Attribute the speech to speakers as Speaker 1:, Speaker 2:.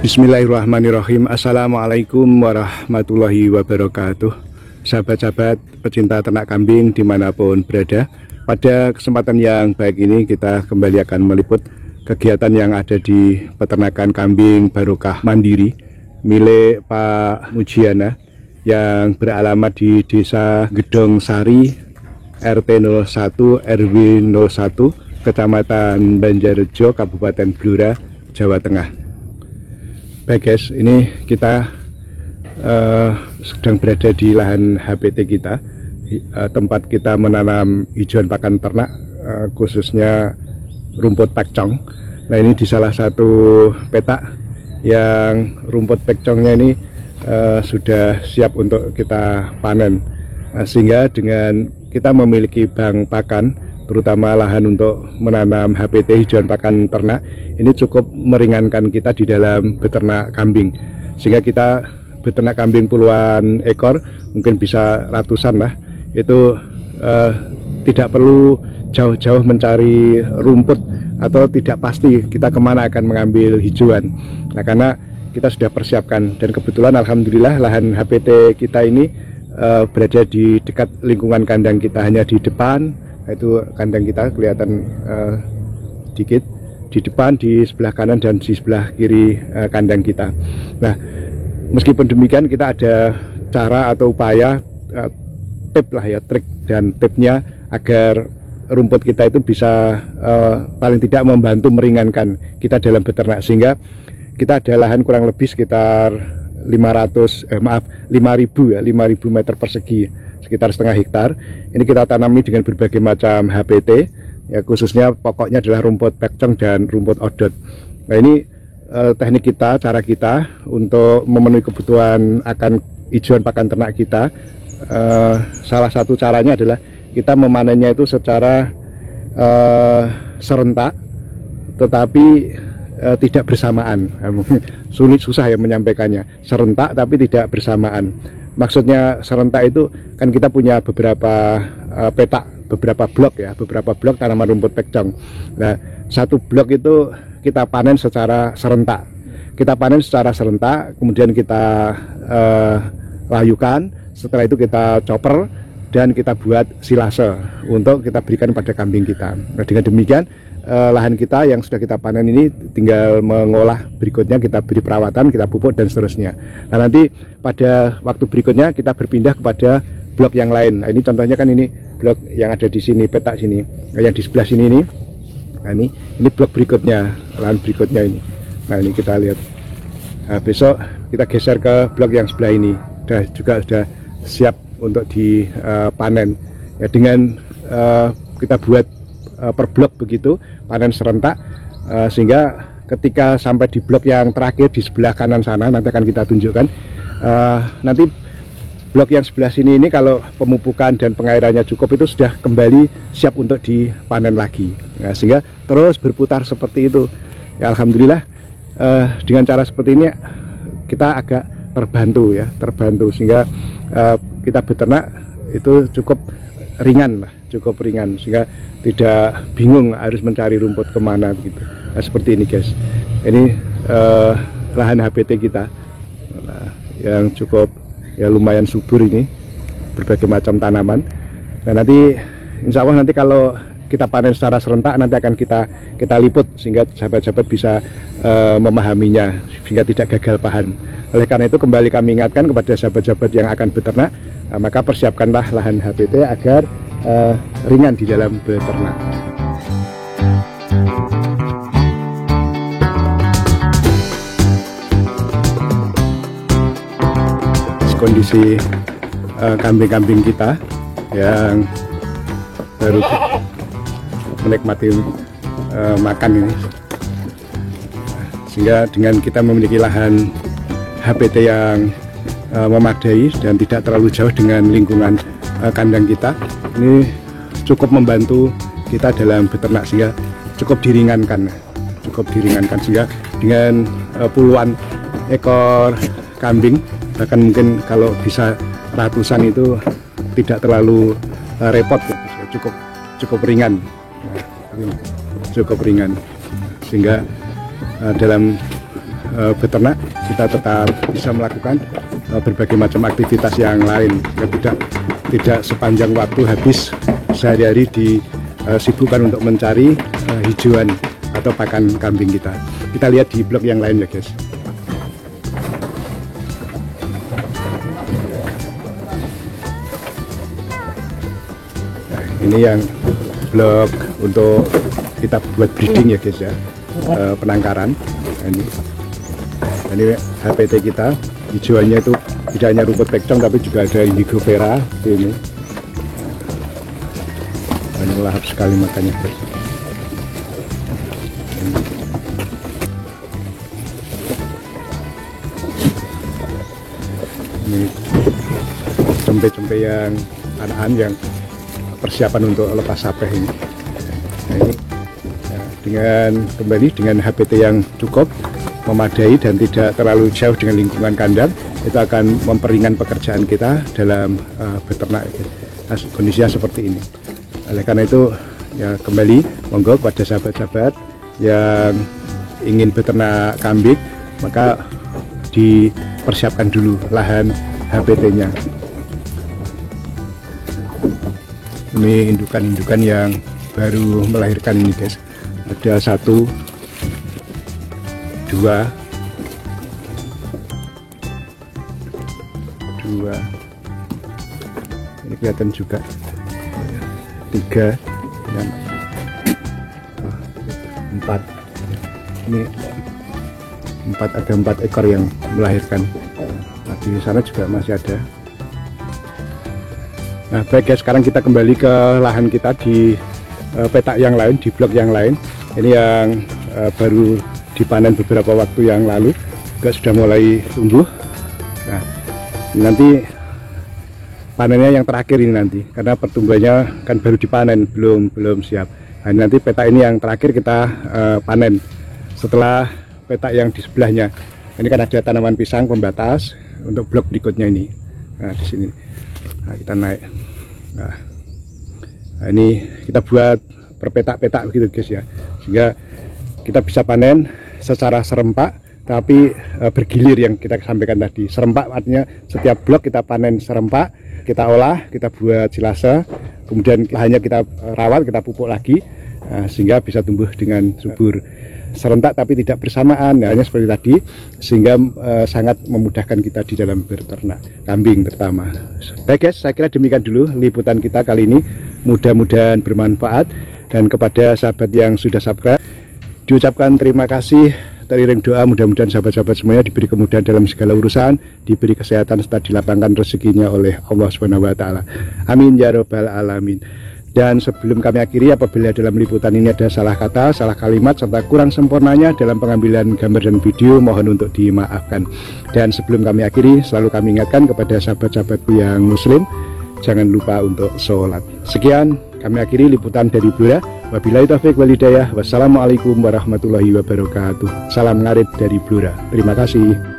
Speaker 1: Bismillahirrahmanirrahim. Assalamualaikum warahmatullahi wabarakatuh. Sahabat-sahabat pecinta ternak kambing dimanapun berada, pada kesempatan yang baik ini kita kembali akan meliput kegiatan yang ada di peternakan kambing Barokah Mandiri milik Pak Mujiana yang beralamat di Desa Gedong Sari, RT 01 RW 01, Kecamatan Banjarjo, Kabupaten Blora, Jawa Tengah. Baik guys, ini kita sedang berada di lahan HPT kita, tempat kita menanam hijauan pakan ternak, khususnya rumput pekcong. Nah, ini di salah satu petak yang rumput pekcongnya ini sudah siap untuk kita panen, sehingga dengan kita memiliki bank pakan, terutama lahan untuk menanam HPT hijauan pakan ternak, ini cukup meringankan kita di dalam beternak kambing, sehingga kita beternak kambing puluhan ekor, mungkin bisa ratusan lah, itu tidak perlu jauh-jauh mencari rumput atau tidak pasti kita kemana akan mengambil hijauan. Nah, karena kita sudah persiapkan, dan kebetulan alhamdulillah lahan HPT kita ini berada di dekat lingkungan kandang kita, hanya di depan. Itu kandang kita kelihatan sedikit di depan, di sebelah kanan dan di sebelah kiri kandang kita. Nah, meskipun demikian kita ada cara atau upaya tip lah ya, trik dan tipnya agar rumput kita itu bisa paling tidak membantu meringankan kita dalam beternak, sehingga kita ada lahan kurang lebih sekitar 5.000 meter persegi, sekitar setengah hektar. Ini kita tanami dengan berbagai macam HPT, ya, khususnya pokoknya adalah rumput pekcong dan rumput odot. Nah, ini teknik kita, cara kita untuk memenuhi kebutuhan akan hijauan pakan ternak kita. Salah satu caranya adalah kita memanennya itu secara serentak, tetapi tidak bersamaan. Susah ya menyampaikannya, serentak tapi tidak bersamaan. Maksudnya serentak itu kan kita punya beberapa petak, beberapa blok tanaman rumput pekcong. Nah, satu blok itu kita panen secara serentak. Kita panen secara serentak, kemudian kita layukan, setelah itu kita chopper dan kita buat silase untuk kita berikan pada kambing kita. Nah, dengan demikian lahan kita yang sudah kita panen ini tinggal mengolah berikutnya, kita beri perawatan, kita pupuk dan seterusnya. Nah, nanti pada waktu berikutnya kita berpindah kepada blok yang lain. Nah, ini contohnya kan ini blok yang ada di sini, petak sini. Nah, yang di sebelah sini ini. Nah, ini blok berikutnya, lahan berikutnya ini. Nah, ini kita lihat. Nah, besok kita geser ke blok yang sebelah ini. Sudah siap untuk dipanen. Ya, dengan kita buat per blok begitu, panen serentak, sehingga ketika sampai di blok yang terakhir di sebelah kanan sana, nanti akan kita tunjukkan. Nanti blok yang sebelah sini ini kalau pemupukan dan pengairannya cukup, itu sudah kembali siap untuk dipanen lagi. Nah, sehingga terus berputar seperti itu. Ya, alhamdulillah dengan cara seperti ini kita agak terbantu ya, sehingga kita beternak itu cukup ringan lah, sehingga tidak bingung harus mencari rumput kemana gitu. Nah, seperti ini guys, ini lahan HPT kita, yang cukup ya lumayan subur, ini berbagai macam tanaman. Nah, nanti insya Allah nanti kalau kita panen secara serentak, nanti akan kita liput sehingga sahabat-sahabat bisa memahaminya, sehingga tidak gagal paham. Oleh karena itu kembali kami ingatkan kepada sahabat-sahabat yang akan beternak, maka persiapkanlah lahan HPT agar ringan di dalam beternak. Kondisi kambing-kambing kita yang baru menikmati makan ini, sehingga dengan kita memiliki lahan HPT yang memadai dan tidak terlalu jauh dengan lingkungan kandang kita, ini cukup membantu kita dalam beternak, sehingga cukup diringankan, sehingga dengan puluhan ekor kambing, bahkan mungkin kalau bisa ratusan, itu tidak terlalu repot, cukup ringan, sehingga dalam beternak, kita tetap bisa melakukan berbagai macam aktivitas yang lain, yang tidak sepanjang waktu habis sehari-hari disibukkan untuk mencari hijauan atau pakan kambing kita. Kita lihat di blok yang lain ya guys. Nah, ini yang blok untuk kita buat breeding ya guys ya, penangkaran. Nah, ini HPT kita, hijauannya itu tidak hanya rumput pekcong tapi juga ada indigo vera ini. Ini lahap sekali makannya guys. Ini cempe-cempe yang anakan yang persiapan untuk lepas sapeh ini. Nah, ini ya, kembali dengan HPT yang cukup memadai dan tidak terlalu jauh dengan lingkungan kandang, itu akan memperingan pekerjaan kita dalam beternak. Nah, kondisinya seperti ini. Oleh karena itu ya, kembali monggo kepada sahabat-sahabat yang ingin beternak kambing, maka dipersiapkan dulu lahan HPT-nya. Ini indukan-indukan yang baru melahirkan ini guys. Ada 1, 2, ini kelihatan juga 3 dan 4. Ini 4, ada 4 ekor yang melahirkan. Nah, di sana juga masih ada. Nah baik guys, sekarang kita kembali ke lahan kita di petak yang lain, di blok yang lain. Ini yang baru dipanen beberapa waktu yang lalu, juga sudah mulai tumbuh. Nah nanti panennya yang terakhir ini nanti, karena pertumbuhannya kan baru dipanen, belum siap. Nah nanti petak ini yang terakhir kita panen setelah petak yang di sebelahnya. Ini kan ada tanaman pisang pembatas untuk blok berikutnya ini. Nah di sini. Nah, kita naik. Nah, ini kita buat perpetak-petak begitu guys ya, sehingga kita bisa panen secara serempak tapi bergilir yang kita sampaikan tadi. Serempak artinya setiap blok kita panen serempak, kita olah, kita buat silase, kemudian lahannya kita rawat, kita pupuk lagi, sehingga bisa tumbuh dengan subur. Serentak tapi tidak bersamaan, hanya seperti tadi, sehingga sangat memudahkan kita di dalam berternak kambing terutama. Baik guys, saya kira demikian dulu liputan kita kali ini, mudah-mudahan bermanfaat. Dan kepada sahabat yang sudah subscribe, diucapkan terima kasih, teriring doa mudah-mudahan sahabat-sahabat semuanya diberi kemudahan dalam segala urusan, diberi kesehatan serta dilapangkan rezekinya oleh Allah SWT. Amin ya robbal alamin. Dan sebelum kami akhiri, apabila dalam liputan ini ada salah kata, salah kalimat, serta kurang sempurnanya dalam pengambilan gambar dan video, mohon untuk dimaafkan. Dan sebelum kami akhiri, selalu kami ingatkan kepada sahabat-sahabatku yang muslim, jangan lupa untuk sholat. Sekian, kami akhiri liputan dari Blora. Wabillahi taufiq wal hidayah. Wassalamualaikum warahmatullahi wabarakatuh. Salam ngarit dari Blora. Terima kasih.